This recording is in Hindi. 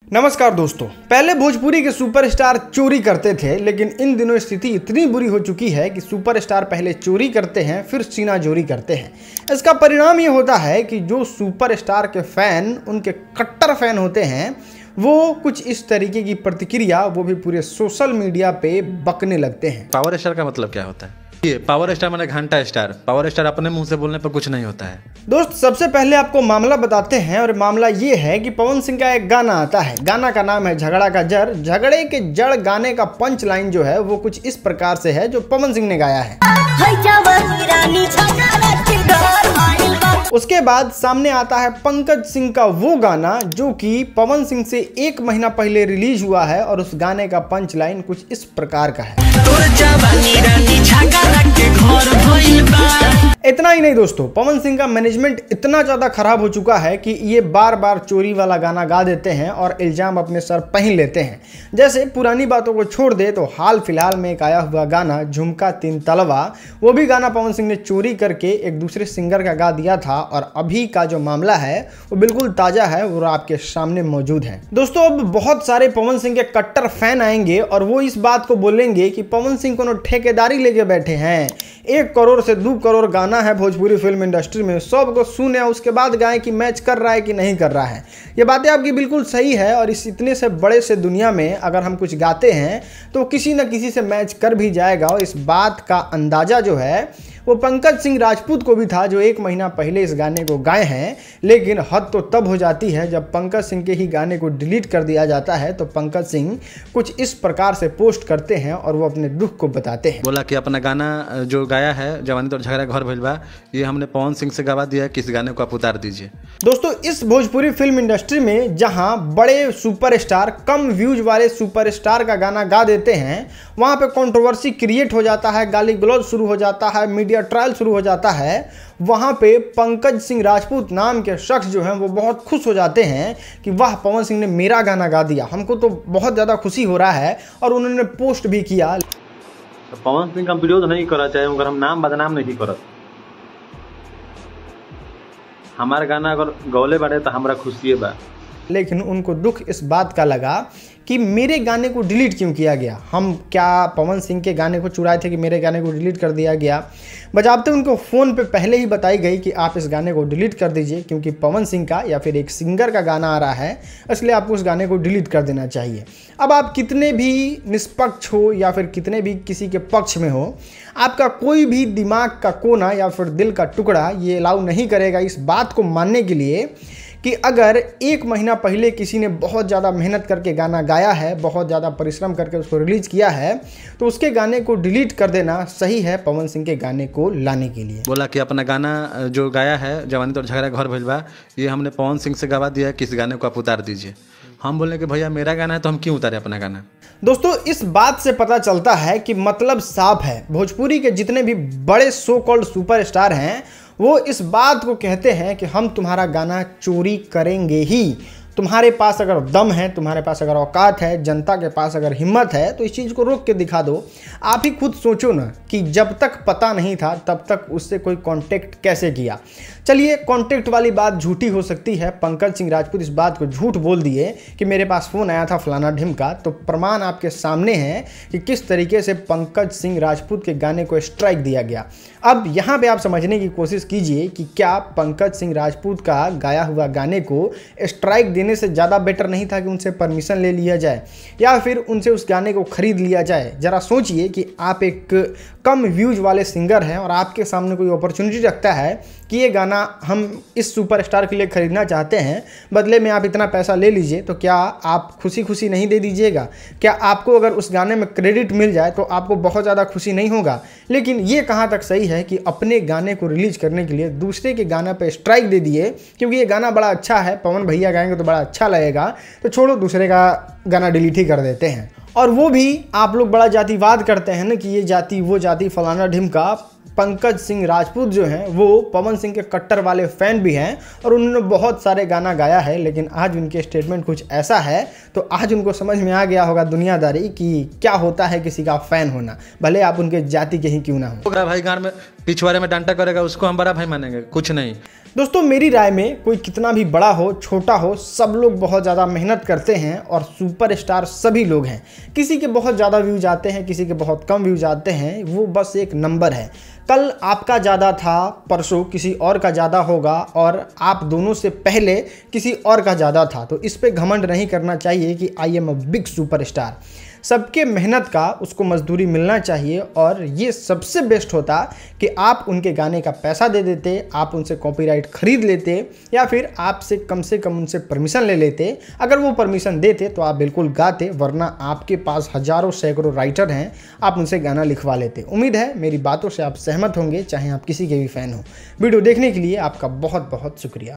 नमस्कार दोस्तों। पहले भोजपुरी के सुपरस्टार चोरी करते थे, लेकिन इन दिनों स्थिति इतनी बुरी हो चुकी है कि सुपरस्टार पहले चोरी करते हैं फिर सीना चोरी करते हैं। इसका परिणाम ये होता है कि जो सुपरस्टार के फैन उनके कट्टर फैन होते हैं वो कुछ इस तरीके की प्रतिक्रिया वो भी पूरे सोशल मीडिया पे बकने लगते हैं। पावर स्टार का मतलब क्या होता है? ये पावर स्टार माने घंटा स्टार। पावर स्टार अपने मुंह से बोलने पर कुछ नहीं होता है। दोस्त, सबसे पहले आपको मामला बताते हैं और मामला ये है कि पवन सिंह का एक गाना आता है। गाना का नाम है झगड़ा का जड़। झगड़े के जड़ गाने का पंच लाइन जो है वो कुछ इस प्रकार से है जो पवन सिंह ने गाया है। उसके बाद सामने आता है पंकज सिंह का वो गाना जो कि पवन सिंह से 1 महीना पहले रिलीज हुआ है और उस गाने का पंच लाइन कुछ इस प्रकार का है। इतना ही नहीं दोस्तों, पवन सिंह का मैनेजमेंट इतना ज्यादा खराब हो चुका है कि ये बार बार चोरी वाला गाना गा देते हैं और इल्जाम अपने सर पहन लेते हैं। जैसे पुरानी बातों को छोड़ दे तो हाल फिलहाल में एक आया हुआ गाना झुमका 3 तलवा, वो भी गाना पवन सिंह ने चोरी करके एक दूसरे सिंगर का गा दिया था। और अभी का जो मामला है वो बिल्कुल ताजा है, वो आपके सामने मौजूद है। दोस्तों, अब बहुत सारे पवन सिंह के कट्टर फैन आएंगे और वो इस बात को बोलेंगे कि पवन सिंह को ठेकेदारी लेके बैठे हैं। 1 करोड़ से 2 करोड़ गाना है भोजपुरी फिल्म इंडस्ट्री में, सबको सुने उसके बाद गाएं कि मैच कर रहा है कि नहीं कर रहा है। ये बातें आपकी बिल्कुल सही है और इस इतने से बड़े से दुनिया में अगर हम कुछ गाते हैं तो किसी न किसी से मैच कर भी जाएगा। और इस बात का अंदाजा जो है वो पंकज सिंह राजपूत को भी था जो 1 महीना पहले इस गाने को गाए हैं। लेकिन हद तो तब हो जाती है जब पंकज सिंह के ही गाने को डिलीट कर दिया जाता है। तो पंकज सिंह कुछ इस प्रकार से पोस्ट करते हैं और वो अपने दुख को बताते हैं। बोला कि अपना गाना जो गाया है जवानी तो झगड़ा घर भइल बा, ये हमने पवन सिंह से गवा दिया है, किस गाने को आप उतार दीजिए। दोस्तों, इस भोजपुरी फिल्म इंडस्ट्री में जहां बड़े सुपरस्टार कम व्यूज वाले सुपरस्टार का गाना गा देते हैं वहां पे कंट्रोवर्सी क्रिएट हो जाता है, गाली गलौज शुरू हो जाता है, मीडिया ट्रायल शुरू हो जाता है। वहां पे पंकज सिंह राजपूत नाम के शख्स जो हैं वो बहुत खुश हो जाते हैं कि वाह, पवन सिंह ने मेरा गाना गा दिया, हमको तो बहुत ज़्यादा खुशी हो रहा है। और उन्होंने पोस्ट भी किया। तो पवन सिंह का विरोध नहीं करा चाहे अगर हम नाम बदनाम नहीं करत, हमारा गाना अगर गौले बारे तो हमारा खुशी बा। लेकिन उनको दुख इस बात का लगा कि मेरे गाने को डिलीट क्यों किया गया। हम क्या पवन सिंह के गाने को चुराए थे कि मेरे गाने को डिलीट कर दिया गया? बजाबते उनको फ़ोन पे पहले ही बताई गई कि आप इस गाने को डिलीट कर दीजिए क्योंकि पवन सिंह का या फिर एक सिंगर का गाना आ रहा है, इसलिए आपको उस गाने को डिलीट कर देना चाहिए। अब आप कितने भी निष्पक्ष हो या फिर कितने भी किसी के पक्ष में हो, आपका कोई भी दिमाग का कोना या फिर दिल का टुकड़ा ये अलाउ नहीं करेगा इस बात को मानने के लिए कि अगर 1 महीना पहले किसी ने बहुत ज़्यादा मेहनत करके गाना गाया है, बहुत ज़्यादा परिश्रम करके उसको रिलीज़ किया है, तो उसके गाने को डिलीट कर देना सही है पवन सिंह के गाने को लाने के लिए। बोला कि अपना गाना जो गाया है जवानी तो झगड़ा घर भइल बा, ये हमने पवन सिंह से गवा दिया है, किस गाने को आप उतार दीजिए। हम बोले कि भैया मेरा गाना है तो हम क्यों उतारे अपना गाना। दोस्तों, इस बात से पता चलता है कि मतलब साफ है। भोजपुरी के जितने भी बड़े सो कॉल्ड सुपरस्टार हैं वो इस बात को कहते हैं कि हम तुम्हारा गाना चोरी करेंगे ही। तुम्हारे पास अगर दम है, तुम्हारे पास अगर औकात है, जनता के पास अगर हिम्मत है तो इस चीज़ को रोक के दिखा दो। आप ही खुद सोचो ना कि जब तक पता नहीं था तब तक उससे कोई कांटेक्ट कैसे किया। चलिए, कांटेक्ट वाली बात झूठी हो सकती है, पंकज सिंह राजपूत इस बात को झूठ बोल दिए कि मेरे पास फ़ोन आया था फलाना ढिमका, तो प्रमाण आपके सामने है कि किस तरीके से पंकज सिंह राजपूत के गाने को स्ट्राइक दिया गया। अब यहाँ पे आप समझने की कोशिश कीजिए कि क्या पंकज सिंह राजपूत का गाया हुआ गाने को स्ट्राइक देने से ज़्यादा बेटर नहीं था कि उनसे परमिशन ले लिया जाए या फिर उनसे उस गाने को खरीद लिया जाए? ज़रा सोचिए कि आप एक कम व्यूज वाले सिंगर हैं और आपके सामने कोई अपॉर्चुनिटी रखता है कि ये गाना हम इस सुपरस्टार के लिए खरीदना चाहते हैं, बदले में आप इतना पैसा ले लीजिए, तो क्या आप खुशी खुशी नहीं दे दीजिएगा? क्या आपको अगर उस गाने में क्रेडिट मिल जाए तो आपको बहुत ज़्यादा खुशी नहीं होगा? लेकिन ये कहाँ तक सही है कि अपने गाने को रिलीज करने के लिए दूसरे के गाना पे स्ट्राइक दे दिए क्योंकि ये गाना बड़ा अच्छा है, पवन भैया गाएंगे तो बड़ा अच्छा लगेगा, तो छोड़ो दूसरे का गाना डिलीट ही कर देते हैं। और वो भी आप लोग बड़ा जातिवाद करते हैं ना कि ये जाति वो जाति फलाना ढिमका। पंकज सिंह राजपूत जो हैं वो पवन सिंह के कट्टर वाले फैन भी हैं और उन्होंने बहुत सारे गाना गाया है, लेकिन आज उनके स्टेटमेंट कुछ ऐसा है तो आज उनको समझ में आ गया होगा दुनियादारी कि क्या होता है किसी का फैन होना, भले आप उनके जाति के ही क्यों ना हो। भाई घर में पिछवाड़े में डांटा करेगा उसको हम बड़ा भाई मानेंगे? कुछ नहीं। दोस्तों मेरी राय में कोई कितना भी बड़ा हो छोटा हो, सब लोग बहुत ज़्यादा मेहनत करते हैं और सुपरस्टार सभी लोग हैं। किसी के बहुत ज़्यादा व्यूज आते हैं, किसी के बहुत कम व्यूज आते हैं, वो बस एक नंबर है। कल आपका ज़्यादा था, परसों किसी और का ज़्यादा होगा और आप दोनों से पहले किसी और का ज़्यादा था। तो इस पे घमंड नहीं करना चाहिए कि I am a big superstar. सबके मेहनत का उसको मजदूरी मिलना चाहिए और ये सबसे बेस्ट होता कि आप उनके गाने का पैसा दे देते, आप उनसे कॉपीराइट खरीद लेते या फिर आपसे कम से कम उनसे परमिशन ले लेते। अगर वो परमिशन देते तो आप बिल्कुल गाते, वरना आपके पास हजारों सैकड़ों राइटर हैं, आप उनसे गाना लिखवा लेते। उम्मीद है मेरी बातों से आप सहमत होंगे, चाहे आप किसी के भी फ़ैन हो। वीडियो देखने के लिए आपका बहुत बहुत शुक्रिया।